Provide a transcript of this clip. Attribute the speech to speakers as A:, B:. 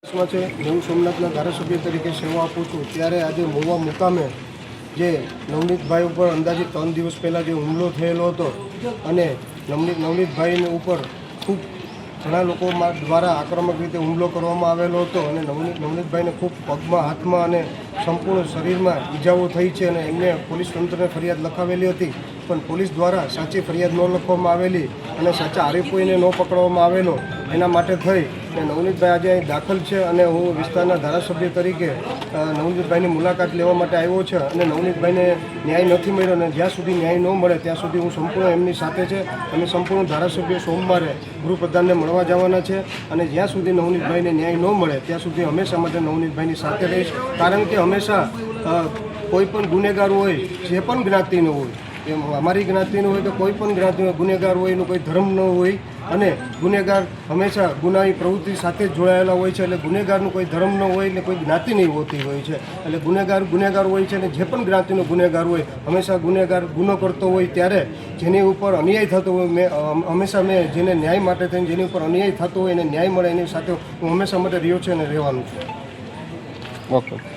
A: છે નેવું સોમનાથના ધારાસભ્ય તરીકે સેવા આપું છું ત્યારે આજે મોવા મુકામે જે નવનીતભાઈ ઉપર અંદાજિત 3 દિવસ પહેલાં જે હુમલો થયેલો હતો અને નવનીતભાઈને ઉપર ખૂબ ઘણા લોકો દ્વારા આક્રમક રીતે હુમલો કરવામાં આવેલો હતો અને નવનીતભાઈને ખૂબ પગમાં, હાથમાં અને સંપૂર્ણ શરીરમાં ઈજાઓ થઈ છે અને એમને પોલીસ તંત્રને ફરિયાદ લખાવેલી હતી, પણ પોલીસ દ્વારા સાચી ફરિયાદ ન લખવામાં આવેલી અને સાચા આરોપીને ન પકડવામાં આવેલો એના માટે થઈ અને નવનીતભાઈ આજે અહીં દાખલ છે અને હું વિસ્તારના ધારાસભ્ય તરીકે નવનીતભાઈની મુલાકાત લેવા માટે આવ્યો છે અને નવનીતભાઈને ન્યાય નથી મળ્યો અને જ્યાં સુધી ન્યાય ન મળે ત્યાં સુધી હું સંપૂર્ણ એમની સાથે છે અને સંપૂર્ણ ધારાસભ્ય સોમવારે ગૃહપ્રધાનને મળવા જવાના છે અને જ્યાં સુધી નવનીતભાઈને ન્યાય ન મળે ત્યાં સુધી હંમેશા માટે નવનીતભાઈની સાથે રહીશ, કારણ કે હંમેશા કોઈ પણ ગુનેગાર હોય, જે પણ જ્ઞાતિનો હોય, એમ અમારી જ્ઞાતિનો હોય કે કોઈ પણ જ્ઞાતિનો ગુનેગાર હોય, એનું કોઈ ધર્મ ન હોય અને ગુનેગાર હંમેશા ગુનાની પ્રવૃત્તિ સાથે જ જોડાયેલા હોય છે, એટલે ગુનેગારનું કોઈ ધર્મ ન હોય ને કોઈ જ્ઞાતિ નહીં હોતી હોય છે, એટલે ગુનેગાર હોય છે અને જે પણ જ્ઞાતિનો ગુનેગાર હોય હંમેશા ગુનેગાર ગુનો કરતો હોય ત્યારે જેની ઉપર અન્યાય થતો હોય હંમેશા મેં જેને ન્યાય માટે થઈને જેની ઉપર અન્યાય થતો હોય એને ન્યાય મળે એની સાથે હું હંમેશા માટે રહ્યો છે અને રહેવાનું છું.
B: ઓકે.